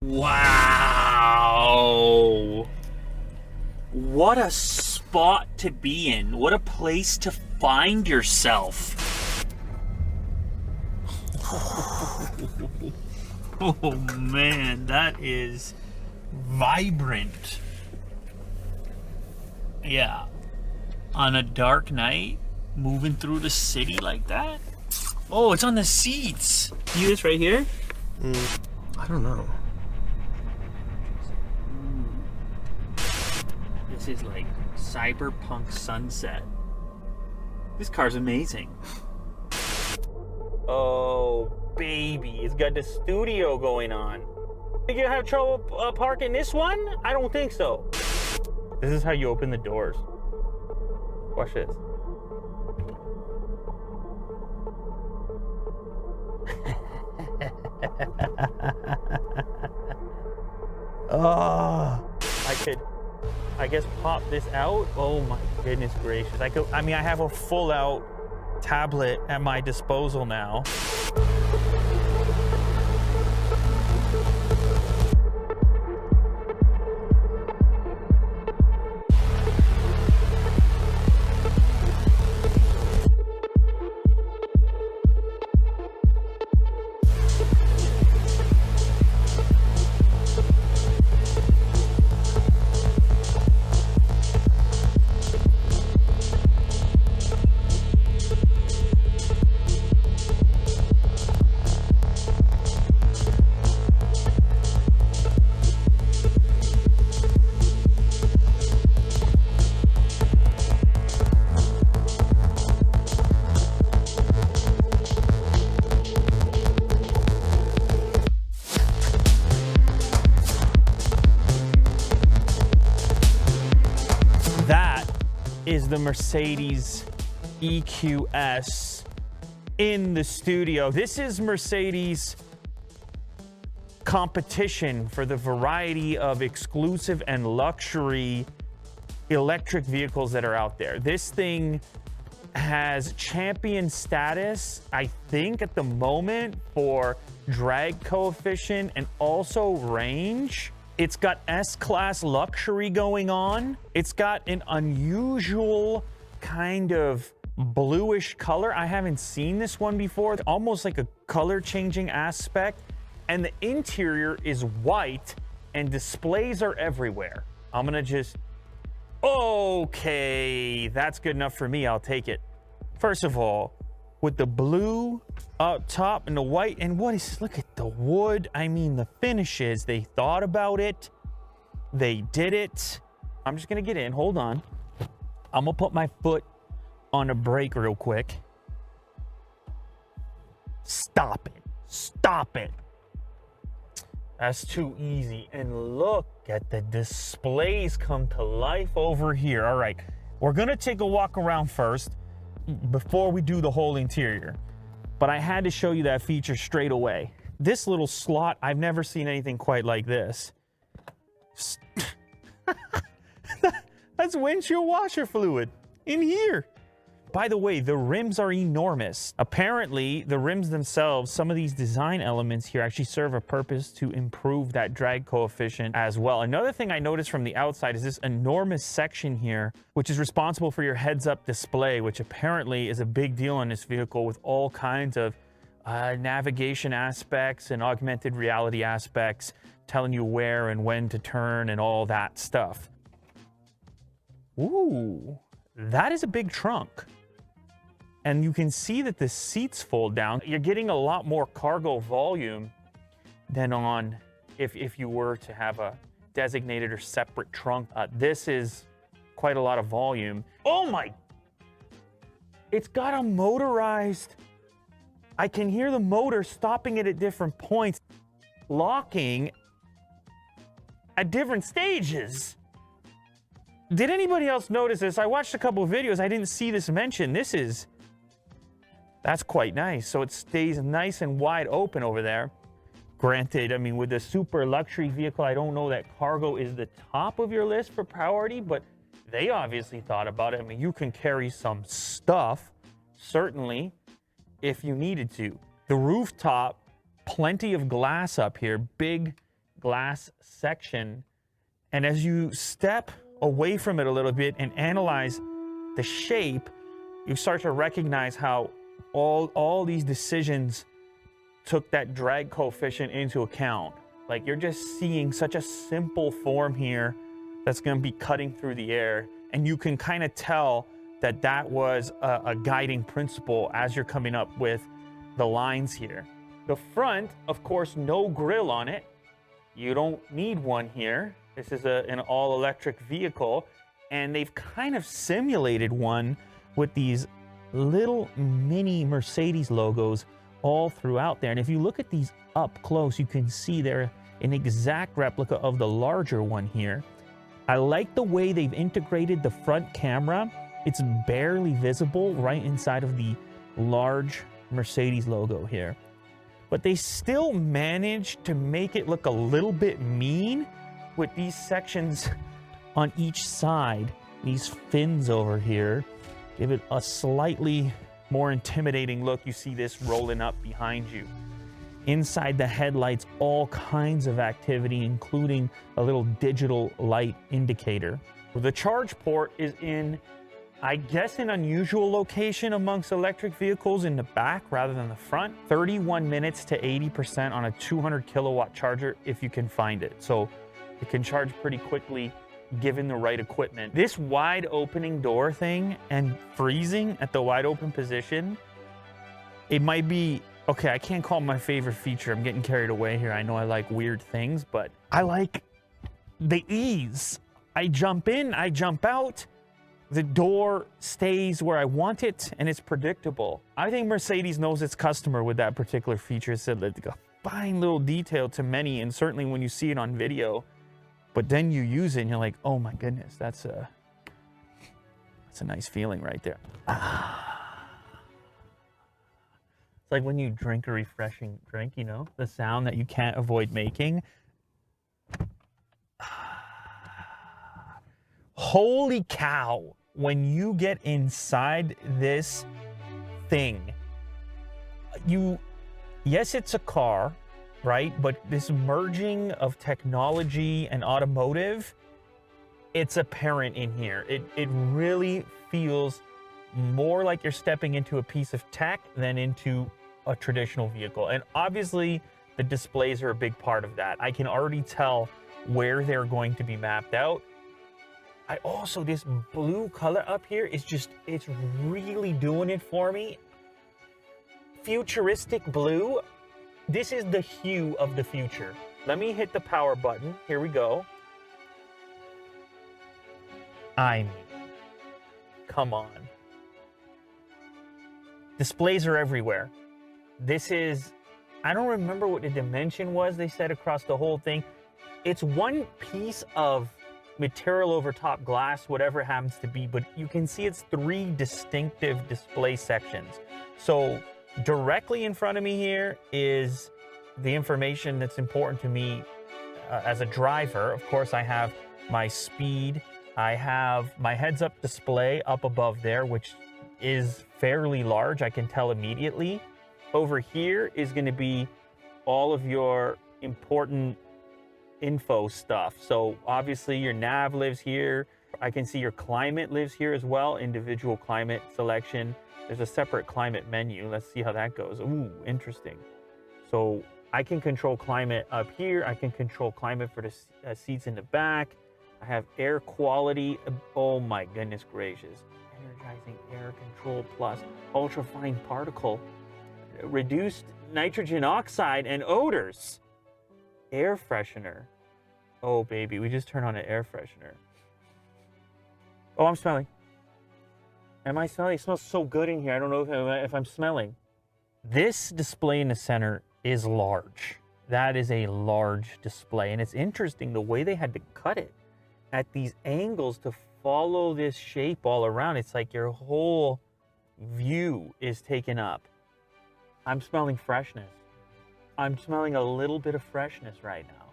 Wow. What a spot to be in. What a place to find yourself. Oh man, that is vibrant. Yeah. On a dark night, moving through the city like that. Oh, it's on the seats. See this right here? I don't know. This is like cyberpunk sunset. This car's amazing. Oh, baby, it's got the studio going on. Think you have trouble parking this one? I don't think so. This is how you open the doors. Watch this. Oh, I could, I guess, pop this out. Oh my goodness gracious. I have a full out tablet at my disposal now. Is the Mercedes EQS in the studio. This is Mercedes' competition for the variety of exclusive and luxury electric vehicles that are out there. This thing has champion status, I think, at the moment for drag coefficient and also range. It's got S-Class luxury going on. It's got an unusual kind of bluish color. I haven't seen this one before. It's almost like a color changing aspect. And the interior is white and displays are everywhere. I'm gonna just, okay, that's good enough for me. I'll take it. First of all, with the blue up top and the white, and what is, look at the wood. I mean, the finishes, they thought about it. They did it. I'm just gonna get in, hold on. I'm gonna put my foot on the brake real quick. Stop it, stop it. That's too easy. And look at the displays come to life over here. All right, we're gonna take a walk around first before we do the whole interior. But I had to show you that feature straight away. This little slot, I've never seen anything quite like this. That's windshield washer fluid in here. By the way, the rims are enormous. Apparently, the rims themselves, some of these design elements here actually serve a purpose to improve that drag coefficient as well. Another thing I noticed from the outside is this enormous section here, which is responsible for your heads-up display, which apparently is a big deal on this vehicle with all kinds of navigation aspects and augmented reality aspects, telling you where and when to turn and all that stuff. Ooh, that is a big trunk. And you can see that the seats fold down. You're getting a lot more cargo volume than on if you were to have a designated or separate trunk. This is quite a lot of volume. Oh my, it's got a motorized, I can hear the motor stopping it at different points, locking at different stages. Did anybody else notice this? I watched a couple of videos, I didn't see this mentioned. That's quite nice. So it stays nice and wide open over there. Granted, I mean, with a super luxury vehicle, I don't know that cargo is the top of your list for priority, but they obviously thought about it. I mean, you can carry some stuff, certainly, if you needed to. The rooftop, plenty of glass up here, big glass section. And as you step away from it a little bit and analyze the shape, you start to recognize how all these decisions took that drag coefficient into account. Like, you're just seeing such a simple form here that's going to be cutting through the air, and you can kind of tell that that was a guiding principle as you're coming up with the lines here. The front, of course, no grille on it. You don't need one here. This is an all-electric vehicle, and they've kind of simulated one with these little mini Mercedes logos all throughout there. And if you look at these up close, you can see they're an exact replica of the larger one here. I like the way they've integrated the front camera. It's barely visible right inside of the large Mercedes logo here. But they still managed to make it look a little bit mean with these sections on each side. These fins over here give it a slightly more intimidating look. You see this rolling up behind you. Inside the headlights, all kinds of activity, including a little digital light indicator. The charge port is in, I guess, an unusual location amongst electric vehicles, in the back rather than the front. 31 minutes to 80% on a 200 kilowatt charger if you can find it. So it can charge pretty quickly given the right equipment. This wide opening door thing and freezing at the wide open position, it might be, okay, I can't call it my favorite feature. I'm getting carried away here. I know I like weird things, but I like the ease. I jump in, I jump out. The door stays where I want it, and it's predictable. I think Mercedes knows its customer with that particular feature. It's like a fine little detail to many, and certainly when you see it on video, but then you use it and you're like, oh my goodness, that's a nice feeling right there. It's like when you drink a refreshing drink, you know, the sound that you can't avoid making. Holy cow, when you get inside this thing, yes, it's a car, right? But this merging of technology and automotive, it's apparent in here. It really feels more like you're stepping into a piece of tech than into a traditional vehicle. And obviously, the displays are a big part of that. I can already tell where they're going to be mapped out. This blue color up here is just, it's really doing it for me. Futuristic blue. This is the hue of the future. Let me hit the power button. Here we go. I mean, come on. Displays are everywhere. This is, I don't remember what the dimension was they said across the whole thing. It's one piece of material over top glass, whatever it happens to be, but you can see it's 3 distinctive display sections. So directly in front of me here is the information that's important to me as a driver. Of course, I have my speed. I have my heads-up display up above there, which is fairly large. I can tell immediately. Over here is going to be all of your important info stuff. So obviously your nav lives here. I can see your climate lives here as well. Individual climate selection. There's a separate climate menu. Let's see how that goes. Ooh, interesting. So I can control climate up here. I can control climate for the seats in the back. I have air quality. Oh my goodness gracious. Energizing air control plus ultrafine particle. Reduced nitrogen oxide and odors. Air freshener. Oh baby, we just turned on an air freshener. Oh, I'm smelling. Am I smelling? It smells so good in here. I don't know if I'm smelling. This display in the center is large. That is a large display. And it's interesting the way they had to cut it at these angles to follow this shape all around. It's like your whole view is taken up. I'm smelling freshness. I'm smelling a little bit of freshness right now.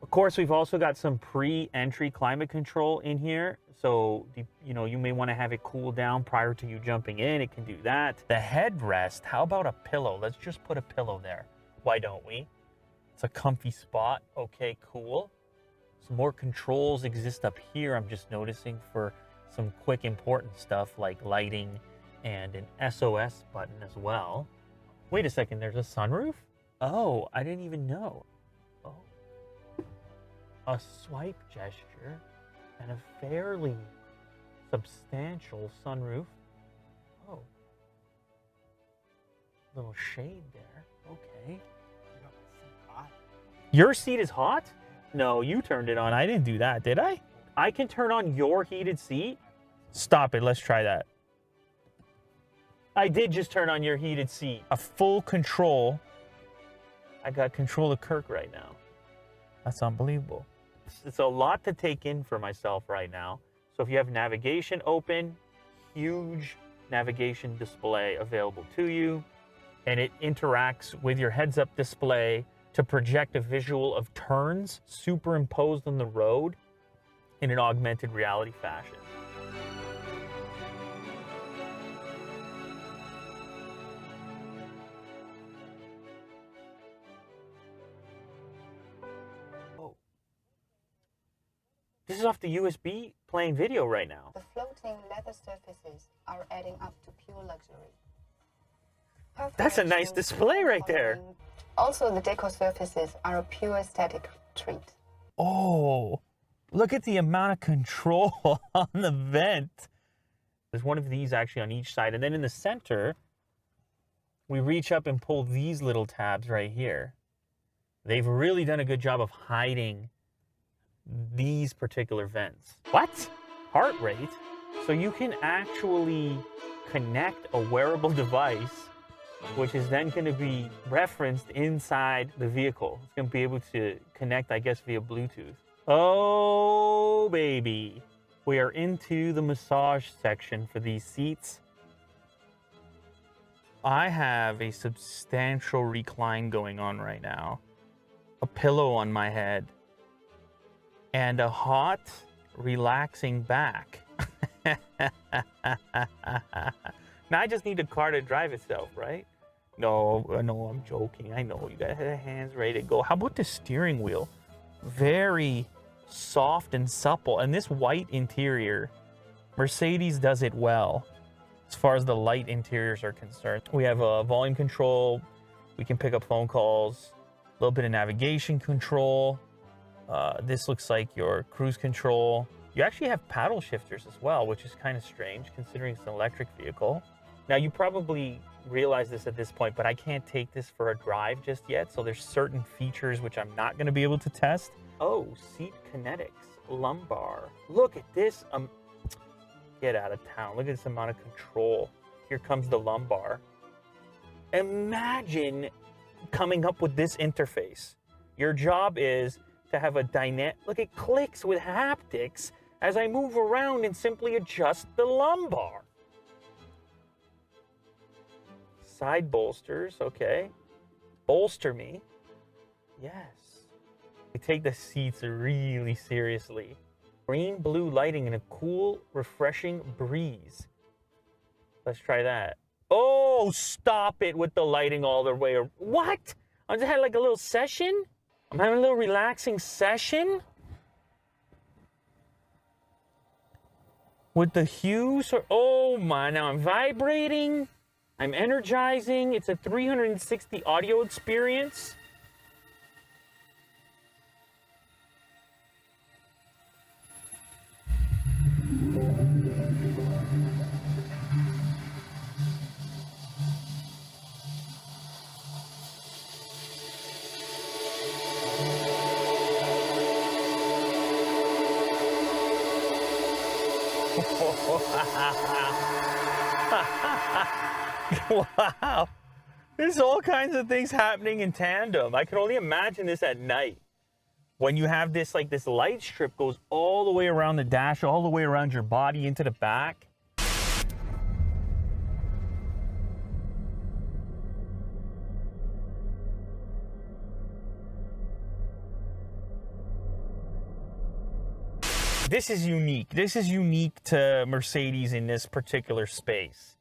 Of course, we've also got some pre-entry climate control in here. So, you know, you may want to have it cool down prior to you jumping in. It can do that. The headrest, how about a pillow? Let's just put a pillow there. Why don't we? It's a comfy spot. Okay, cool. Some more controls exist up here, I'm just noticing, for some quick important stuff like lighting and an SOS button as well. Wait a second, there's a sunroof? Oh, I didn't even know. Oh. A swipe gesture and a fairly substantial sunroof. Oh. Little shade there. Okay. Your seat is hot? No, you turned it on. I didn't do that, did I? I can turn on your heated seat? Stop it. Let's try that. I did just turn on your heated seat. A full control. I got control of Kirk right now. That's unbelievable. It's a lot to take in for myself right now. So if you have navigation open, huge navigation display available to you, and it interacts with your heads-up display to project a visual of turns superimposed on the road in an augmented reality fashion. Oh. This is off the USB playing video right now. The floating leather surfaces are adding up to pure luxury. That's a nice display right there. Also, the decor surfaces are a pure aesthetic treat. Oh, look at the amount of control on the vent. There's one of these actually on each side. And then in the center, we reach up and pull these little tabs right here. They've really done a good job of hiding these particular vents. What? Heart rate? So you can actually connect a wearable device, which is then going to be referenced inside the vehicle. It's going to be able to connect, I guess, via Bluetooth. Oh, baby. We are into the massage section for these seats. I have a substantial recline going on right now. A pillow on my head. And a hot, relaxing back. Now I just need a car to drive itself, right? No, I'm joking. I know you gotta have the hands ready to go. How about the steering wheel? Very soft and supple. And this white interior, Mercedes does it well as far as the light interiors are concerned. We have a volume control. We can pick up phone calls, a little bit of navigation control. This looks like your cruise control. You actually have paddle shifters as well, which is kind of strange considering it's an electric vehicle. Now, you probably realize this at this point, but I can't take this for a drive just yet. So there's certain features which I'm not going to be able to test. Oh, seat kinetics, lumbar. Look at this. Get out of town. Look at this amount of control. Here comes the lumbar. Imagine coming up with this interface. Your job is to have a dynamic, look, it clicks with haptics as I move around and simply adjust the lumbar. Side bolsters, okay. Bolster me. Yes. They take the seats really seriously. Green, blue lighting and a cool, refreshing breeze. Let's try that. Oh, stop it with the lighting all the way. What? I just had like a little session? I'm having a little relaxing session? With the hues? Oh my, now I'm vibrating. I'm energizing. It's a 360 audio experience. Wow. There's all kinds of things happening in tandem. I can only imagine this at night. When you have this, like this light strip goes all the way around the dash, all the way around your body into the back. This is unique. This is unique to Mercedes in this particular space.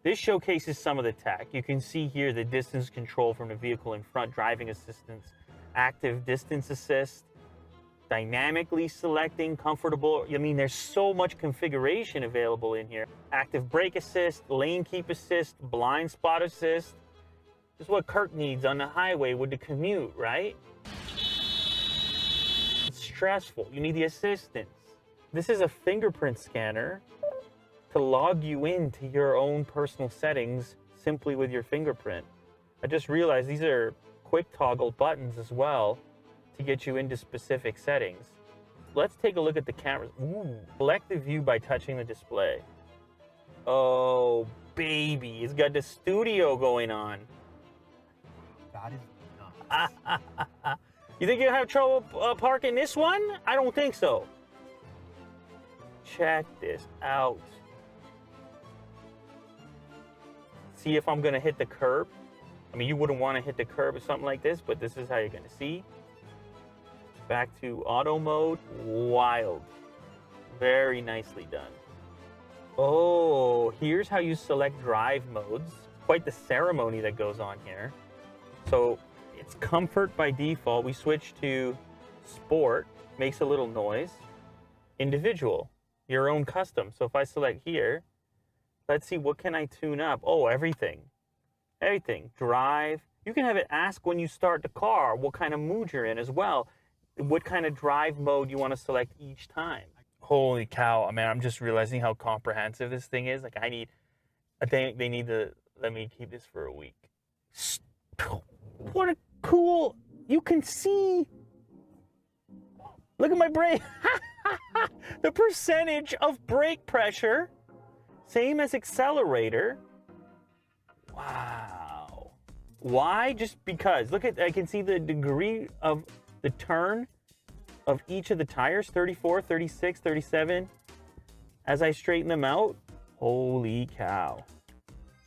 This showcases some of the tech. You can see here the distance control from the vehicle in front, driving assistance, active distance assist, dynamically selecting, comfortable. I mean, there's so much configuration available in here. Active brake assist, lane keep assist, blind spot assist. This is what Kirk needs on the highway with the commute, right? It's stressful. You need the assistance. This is a fingerprint scanner to log you into your own personal settings simply with your fingerprint. I just realized these are quick toggle buttons as well to get you into specific settings. Let's take a look at the cameras. Ooh, select the view by touching the display. Oh, baby, it's got the studio going on. That is nuts. You think you'll have trouble parking this one? I don't think so. Check this out. See if I'm gonna hit the curb. I mean, you wouldn't want to hit the curb or something like this, but this is how you're gonna see. Back to auto mode. Wild. Very nicely done. Oh, here's how you select drive modes. Quite the ceremony that goes on here. So it's comfort by default. We switch to sport, makes a little noise. Individual, your own custom. So if I select here, let's see, what can I tune up? Oh, everything. Everything. Drive. You can have it ask when you start the car what kind of mood you're in as well. What kind of drive mode you want to select each time. Holy cow. I mean, I'm just realizing how comprehensive this thing is. Like, I think they need to let me keep this for a week. What a cool, you can see. Look at my brake. The percentage of brake pressure, same as accelerator. Wow. Why? Just because. Look at, I can see the degree of the turn of each of the tires, 34, 36, 37. As I straighten them out, holy cow.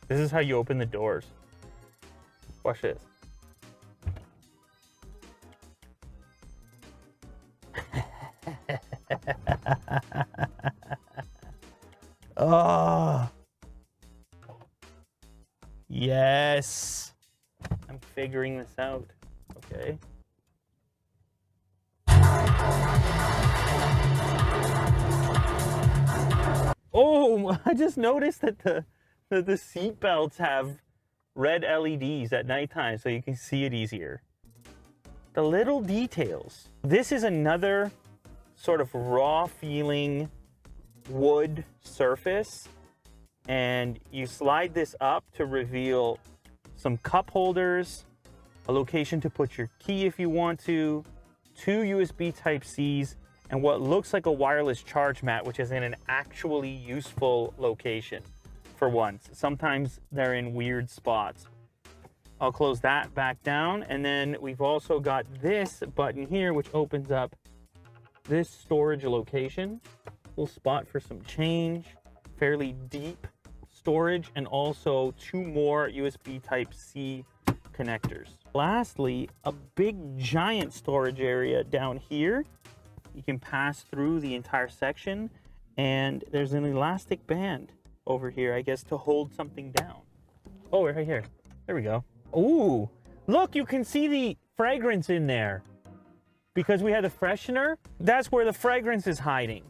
This is how you open the doors. Watch this. Oh. Yes. I'm figuring this out. Okay. Oh, I just noticed that the seat belts have red LEDs at nighttime so you can see it easier. The little details. This is another sort of raw feeling wood surface, and you slide this up to reveal some cup holders, a location to put your key if you want to, 2 USB Type-Cs, and what looks like a wireless charge mat, which is in an actually useful location for once. Sometimes they're in weird spots. I'll close that back down, and then we've also got this button here, which opens up this storage location. Little spot for some change, fairly deep storage, and also 2 more USB Type-C connectors. Lastly, a big giant storage area down here. You can pass through the entire section, and there's an elastic band over here, I guess, to hold something down. Oh, right here. There we go. Ooh, look, you can see the fragrance in there. Because we had the freshener, that's where the fragrance is hiding.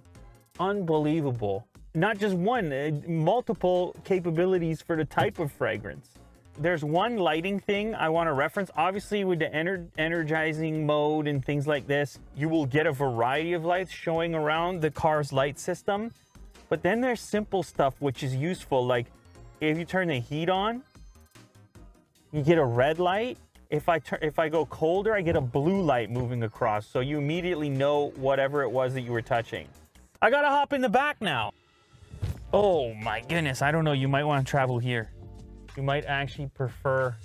Unbelievable. Not just one, multiple capabilities for the type of fragrance. There's one lighting thing I want to reference. Obviously, with the energizing mode and things like this, you will get a variety of lights showing around the car's light system. But then there's simple stuff which is useful, like if you turn the heat on, you get a red light. If I go colder, I get a blue light moving across, so you immediately know whatever it was that you were touching. I gotta hop in the back now. Oh my goodness, I don't know, you might want to travel here. You might actually prefer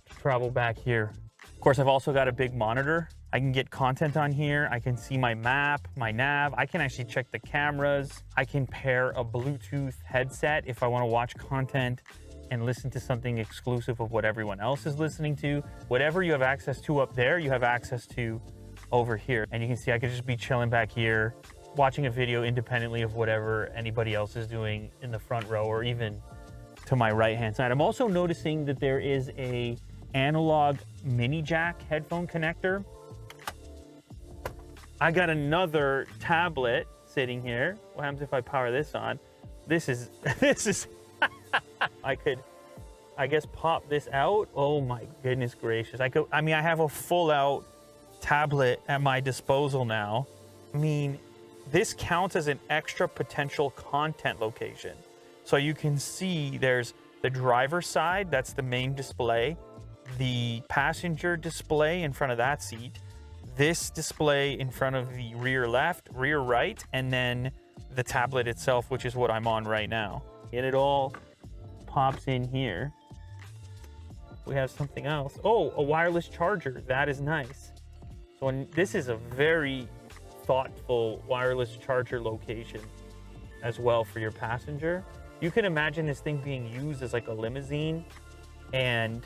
to travel back here. Of course, I've also got a big monitor. I can get content on here. I can see my map, my nav. I can actually check the cameras. I can pair a Bluetooth headset if I want to watch content and listen to something exclusive of what everyone else is listening to. Whatever you have access to up there, you have access to over here. And you can see I could just be chilling back here, watching a video independently of whatever anybody else is doing in the front row or even to my right-hand side. I'm also noticing that there is a analog mini jack headphone connector. I got another tablet sitting here. What happens if I power this on? This is, I could, I guess, pop this out. Oh my goodness gracious. I mean, I have a full out tablet at my disposal now. I mean, this counts as an extra potential content location. So you can see there's the driver's side, that's the main display, the passenger display in front of that seat, this display in front of the rear left, rear right, and then the tablet itself, which is what I'm on right now. And it all pops in here. We have something else. Oh, a wireless charger. That is nice. So this is a very thoughtful wireless charger location as well for your passenger. You can imagine this thing being used as like a limousine, and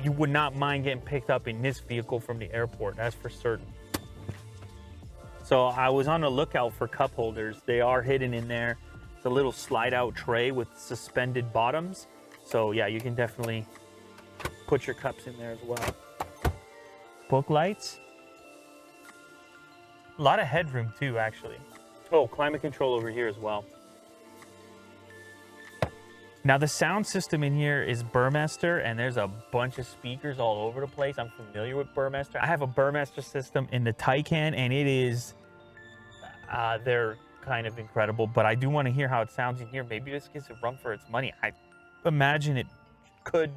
you would not mind getting picked up in this vehicle from the airport, that's for certain. So I was on the lookout for cup holders. They are hidden in there. It's a little slide out tray with suspended bottoms. So yeah, you can definitely put your cups in there as well. Book lights. A lot of headroom too, actually. Oh, climate control over here as well. Now the sound system in here is Burmester, and there's a bunch of speakers all over the place. I'm familiar with Burmester. I have a Burmester system in the Taycan, and it is, they're kind of incredible, but I do want to hear how it sounds in here. Maybe this gets a run for its money. I imagine it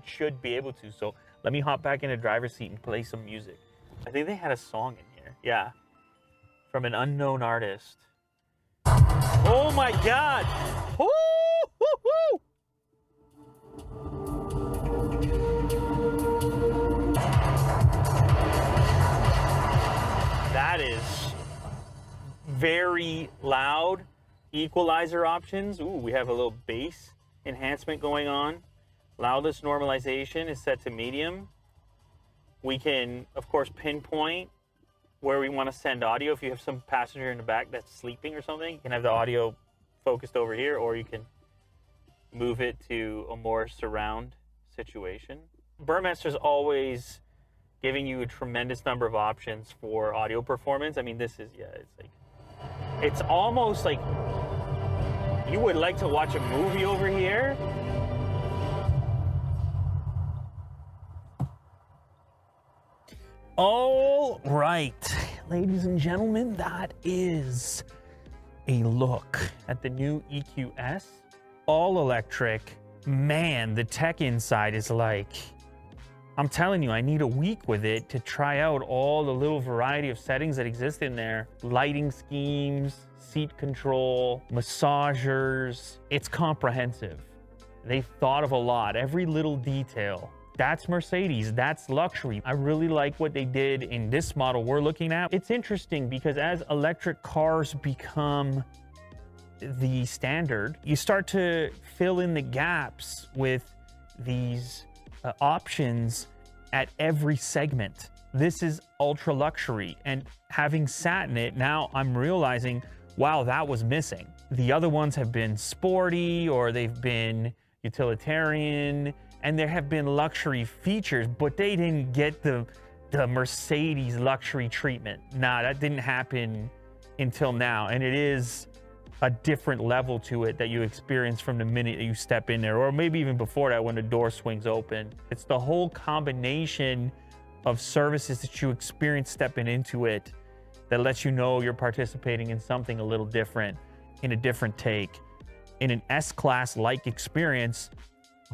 should be able to. So let me hop back in the driver's seat and play some music. I think they had a song in here. Yeah. From an unknown artist. Oh my God. Woo! Woo! Woo! That is very loud. Equalizer options. Ooh, we have a little bass enhancement going on. Loudness normalization is set to medium. We can, of course, pinpoint where we want to send audio. If you have some passenger in the back that's sleeping or something, you can have the audio focused over here, or you can move it to a more surround situation. Burmester's always giving you a tremendous number of options for audio performance. I mean, this is, yeah, it's almost like you would like to watch a movie over here. All right, ladies and gentlemen, that is a look at the new EQS. All electric. Man, the tech inside is like, I'm telling you, I need a week with it to try out all the little variety of settings that exist in there. Lighting schemes, seat control, massagers. It's comprehensive. They thought of a lot, every little detail. That's Mercedes, that's luxury. I really like what they did in this model we're looking at. It's interesting because as electric cars become the standard, you start to fill in the gaps with these options at every segment. This is ultra luxury, and having sat in it, now I'm realizing, wow, that was missing. The other ones have been sporty, or they've been utilitarian, and there have been luxury features, but they didn't get the Mercedes luxury treatment. Nah, that didn't happen until now, and it is a different level to it that you experience from the minute that you step in there, or maybe even before that when the door swings open. It's the whole combination of services that you experience stepping into it that lets you know you're participating in something a little different, in a different take, in an S-Class-like experience,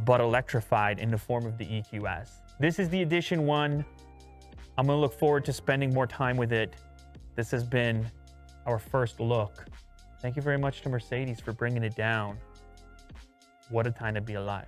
but electrified in the form of the EQS. This is the Edition 1. I'm gonna look forward to spending more time with it. This has been our first look. Thank you very much to Mercedes for bringing it down. What a time to be alive.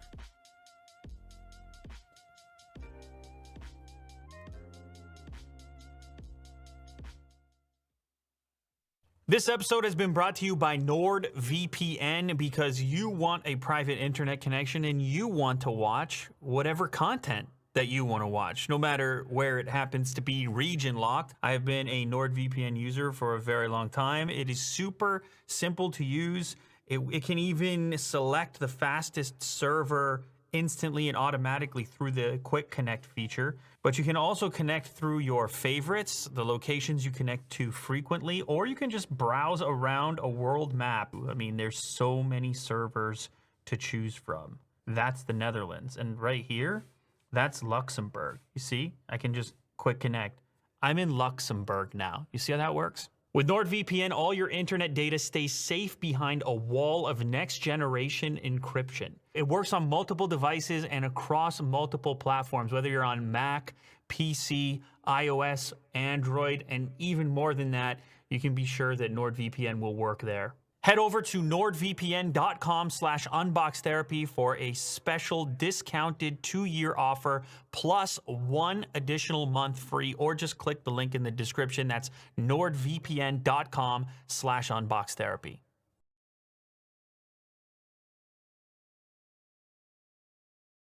This episode has been brought to you by NordVPN, because you want a private internet connection and you want to watch whatever content that you want to watch, no matter where it happens to be region locked. I have been a NordVPN user for a very long time. It is super simple to use. It can even select the fastest server instantly and automatically through the Quick Connect feature, but you can also connect through your favorites, the locations you connect to frequently, or you can just browse around a world map. I mean, there's so many servers to choose from. That's the Netherlands. And right here, that's Luxembourg. You see, I can just Quick Connect. I'm in Luxembourg now. You see how that works? With NordVPN, all your internet data stays safe behind a wall of next-generation encryption. It works on multiple devices and across multiple platforms, whether you're on Mac, PC, iOS, Android, and even more than that, you can be sure that NordVPN will work there. Head over to nordvpn.com/unboxtherapy for a special discounted 2-year offer plus 1 additional month free, or just click the link in the description. That's nordvpn.com/unboxtherapy.